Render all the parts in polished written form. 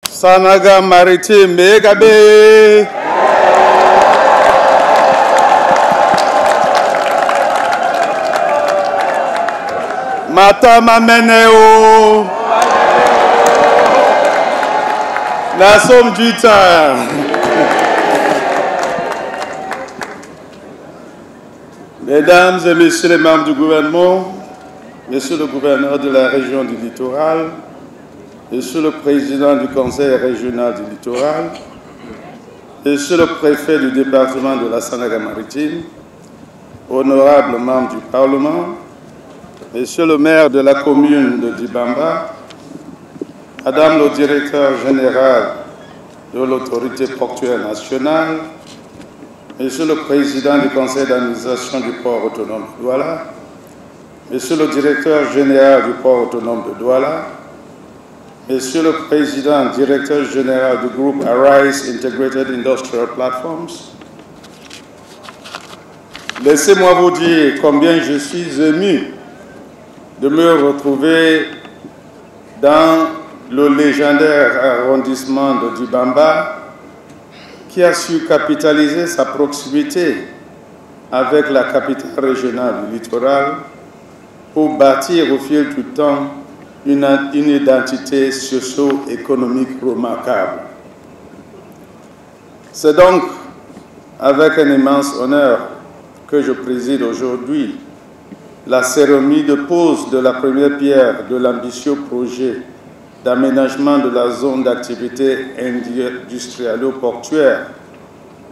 Sanaga Maritime Megabe. Matama Meneo. La somme du temps. Mesdames et messieurs les membres du gouvernement, monsieur le gouverneur de la région du littoral, monsieur le président du conseil régional du littoral, monsieur le préfet du département de la Sanaga Maritime, honorables membres du Parlement, monsieur le maire de la commune de Dibamba, madame le directeur général de l'autorité portuaire nationale, monsieur le président du conseil d'administration du port autonome de Douala, monsieur le directeur général du port autonome de Douala, monsieur le président directeur général du groupe Arise Integrated Industrial Platforms, laissez-moi vous dire combien je suis ému de me retrouver dans le légendaire arrondissement de Dibamba qui a su capitaliser sa proximité avec la capitale régionale du littoral pour bâtir au fil du temps une identité socio-économique remarquable. C'est donc avec un immense honneur que je préside aujourd'hui la cérémonie de pose de la première pierre de l'ambitieux projet d'aménagement de la zone d'activité industrialo-portuaire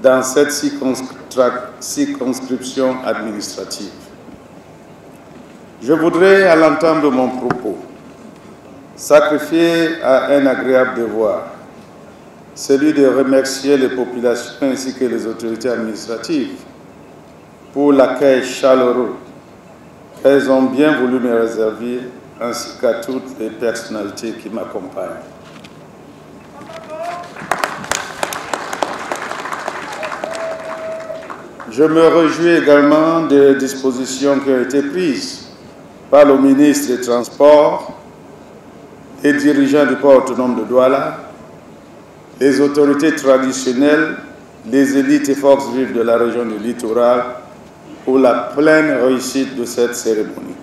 dans cette circonscription administrative. Je voudrais, à l'entame de mon propos, sacrifier à un agréable devoir, celui de remercier les populations ainsi que les autorités administratives pour l'accueil chaleureux qu'elles ont bien voulu me réserver, ainsi qu'à toutes les personnalités qui m'accompagnent. Je me réjouis également des dispositions qui ont été prises par le ministre des Transports, les dirigeants du port autonome de Douala, les autorités traditionnelles, les élites et forces vives de la région du littoral pour la pleine réussite de cette cérémonie.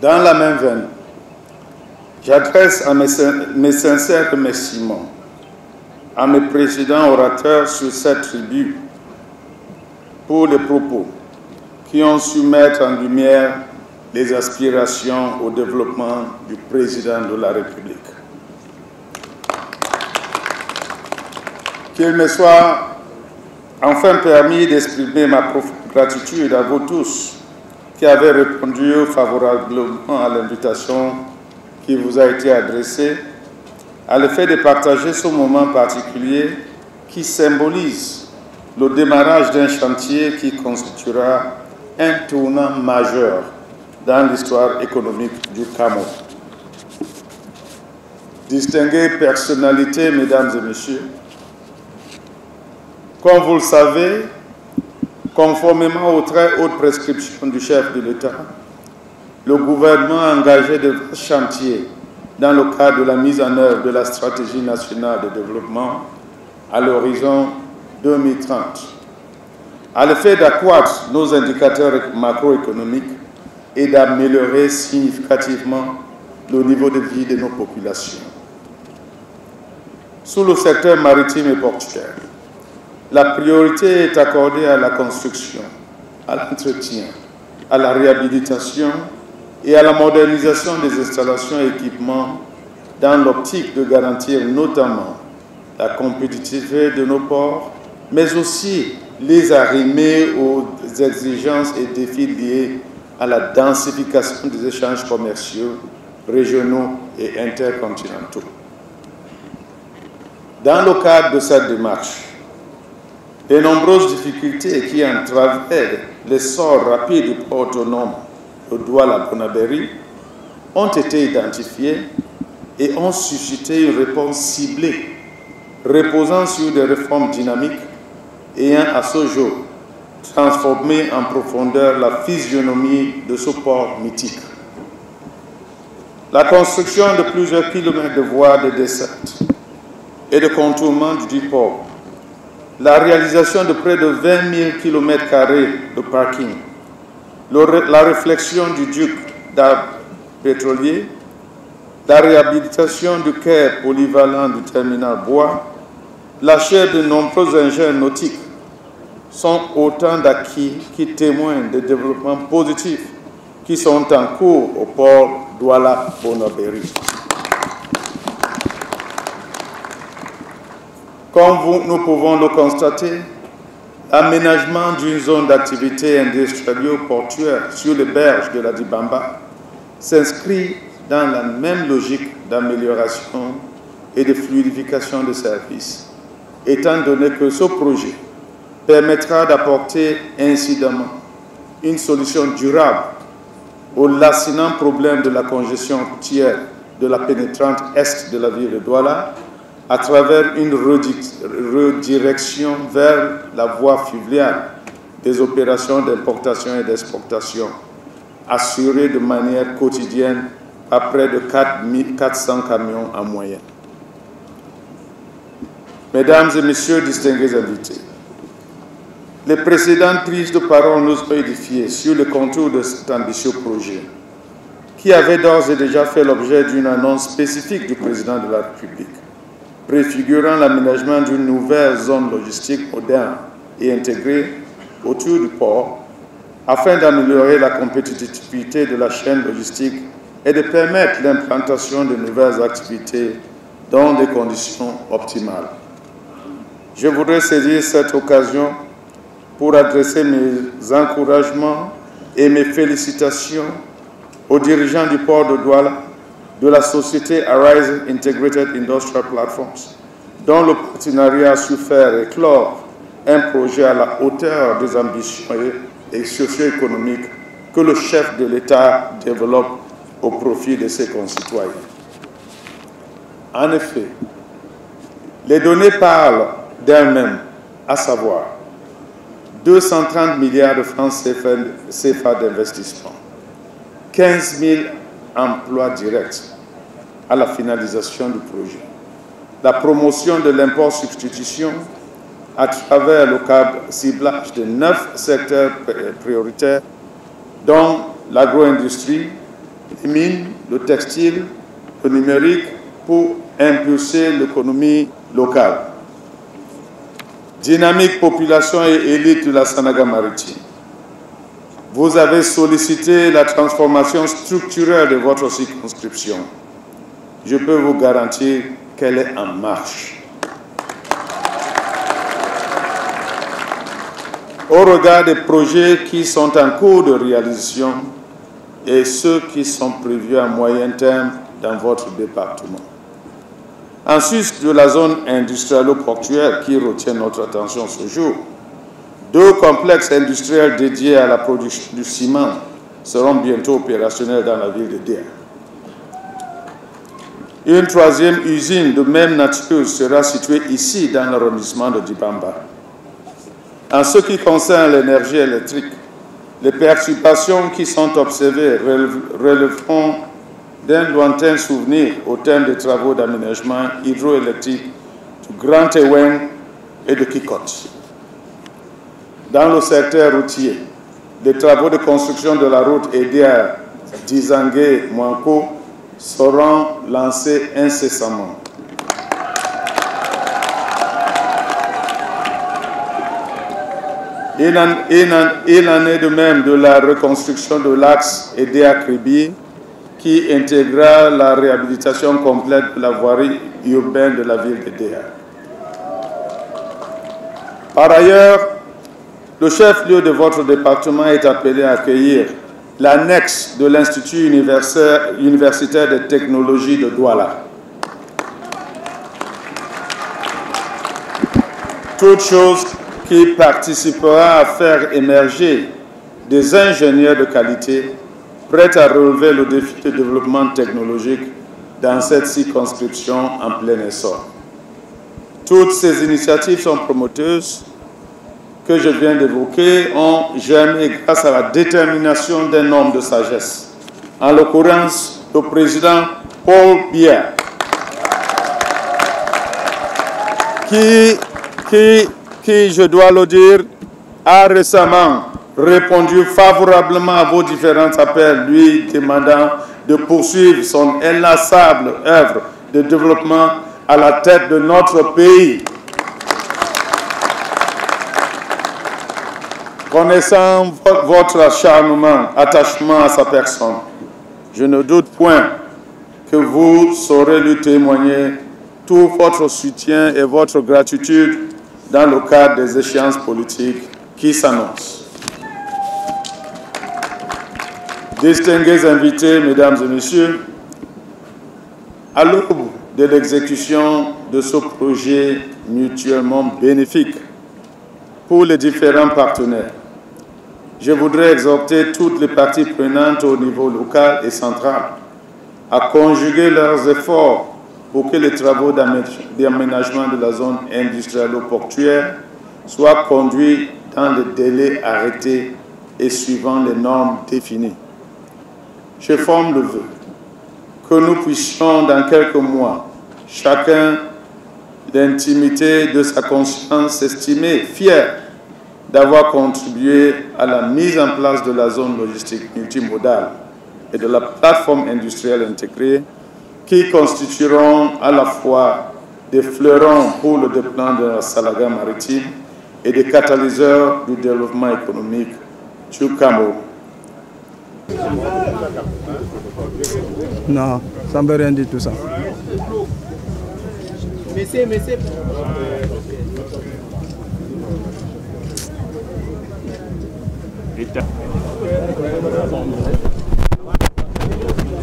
Dans la même veine, j'adresse mes sincères remerciements à mes précédents orateurs sur cette tribune pour les propos qui ont su mettre en lumière les aspirations au développement du président de la République. Qu'il me soit enfin permis d'exprimer ma profonde gratitude à vous tous qui avez répondu favorablement à l'invitation qui vous a été adressée, à l'effet de partager ce moment particulier qui symbolise le démarrage d'un chantier qui constituera un tournant majeur dans l'histoire économique du Cameroun. Distinguées personnalités, mesdames et messieurs, comme vous le savez, conformément aux très hautes prescriptions du chef de l'État, le gouvernement a engagé de vastes chantiers dans le cadre de la mise en œuvre de la stratégie nationale de développement à l'horizon 2030, à l'effet d'accroître nos indicateurs macroéconomiques et d'améliorer significativement le niveau de vie de nos populations. Sous le secteur maritime et portuaire, la priorité est accordée à la construction, à l'entretien, à la réhabilitation et à la modernisation des installations et équipements dans l'optique de garantir notamment la compétitivité de nos ports, mais aussi les arrimer aux exigences et défis liés à la densification des échanges commerciaux régionaux et intercontinentaux. Dans le cadre de cette démarche, les nombreuses difficultés qui entravèrent l'essor rapide du port autonome de Douala-Bonaberi ont été identifiées et ont suscité une réponse ciblée, reposant sur des réformes dynamiques ayant à ce jour transformé en profondeur la physionomie de ce port mythique. la construction de plusieurs kilomètres de voies de desserte et de contournement du port, la réalisation de près de 20 000 km² de parking, la réflexion du duc d'arbres pétroliers, la réhabilitation du quai polyvalent du terminal bois, l'achat de nombreux engins nautiques sont autant d'acquis qui témoignent des développements positifs qui sont en cours au port Douala-Bonaberi. Comme nous pouvons le constater, l'aménagement d'une zone d'activité industrielle portuaire sur les berges de la Dibamba s'inscrit dans la même logique d'amélioration et de fluidification des services, étant donné que ce projet permettra d'apporter incidemment une solution durable au lancinant problème de la congestion routière de la pénétrante est de la ville de Douala à travers une redirection vers la voie fluviale des opérations d'importation et d'exportation assurées de manière quotidienne par près de 400 camions en moyenne. Mesdames et messieurs, distingués invités, les précédentes prises de parole nous ont édifiés sur le contour de cet ambitieux projet, qui avait d'ores et déjà fait l'objet d'une annonce spécifique du président de la République, préfigurant l'aménagement d'une nouvelle zone logistique moderne et intégrée autour du port, afin d'améliorer la compétitivité de la chaîne logistique et de permettre l'implantation de nouvelles activités dans des conditions optimales. Je voudrais saisir cette occasion pour adresser mes encouragements et mes félicitations aux dirigeants du port de Douala, de la société Arise Integrated Industrial Platforms, dont le partenariat a su faire éclore un projet à la hauteur des ambitions et socio-économiques que le chef de l'État développe au profit de ses concitoyens. En effet, les données parlent d'elles-mêmes, à savoir 230 milliards de francs CFA d'investissement, 15 000 emplois directs à la finalisation du projet, la promotion de l'import substitution à travers le ciblage de 9 secteurs prioritaires, dont l'agro-industrie, les mines, le textile, le numérique, pour impulser l'économie locale. Dynamique population et élite de la Sanaga maritime. Vous avez sollicité la transformation structurelle de votre circonscription. Je peux vous garantir qu'elle est en marche. Au regard des projets qui sont en cours de réalisation et ceux qui sont prévus à moyen terme dans votre département. En sus de la zone industrielle-portuaire qui retient notre attention ce jour, 2 complexes industriels dédiés à la production du ciment seront bientôt opérationnels dans la ville de Déa. Une 3e usine de même nature sera située ici dans l'arrondissement de Dibamba. En ce qui concerne l'énergie électrique, les perturbations qui sont observées relèveront d'un lointain souvenir au terme des travaux d'aménagement hydroélectrique du Grand Tewen et de Kikot. Dans le secteur routier, les travaux de construction de la route Edia Dizangue-Mouanko seront lancés incessamment. Il en est de même de la reconstruction de l'axe Edea-Kribi qui intégrera la réhabilitation complète de la voirie urbaine de la ville de Déa. Par ailleurs, le chef-lieu de votre département est appelé à accueillir l'annexe de l'Institut universitaire de technologie de Douala. Toute chose qui participera à faire émerger des ingénieurs de qualité prêts à relever le défi de développement technologique dans cette circonscription en plein essor. Toutes ces initiatives sont promoteuses que je viens d'évoquer ont germé grâce à la détermination d'un homme de sagesse, en l'occurrence le président Paul Biya, qui, je dois le dire, a récemment répondu favorablement à vos différents appels, lui demandant de poursuivre son inlassable œuvre de développement à la tête de notre pays. Connaissant votre acharnement, attachement à sa personne, je ne doute point que vous saurez lui témoigner tout votre soutien et votre gratitude dans le cadre des échéances politiques qui s'annoncent. Distingués invités, mesdames et messieurs, à l'aube de l'exécution de ce projet mutuellement bénéfique pour les différents partenaires, je voudrais exhorter toutes les parties prenantes au niveau local et central à conjuguer leurs efforts pour que les travaux d'aménagement de la zone industrielle-portuaire soient conduits dans les délais arrêtés et suivant les normes définies. Je forme le vœu que nous puissions, dans quelques mois, chacun, l'intimité de sa conscience, s'estimer fier d'avoir contribué à la mise en place de la zone logistique multimodale et de la plateforme industrielle intégrée qui constitueront à la fois des fleurons pour le déploiement de la Salaga maritime et des catalyseurs du développement économique du Cameroun. Non, ça ne veut rien dire tout ça. Messieurs.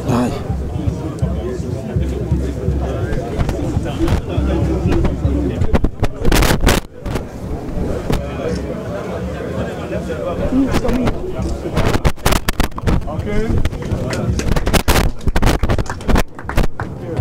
Aïe. Okay.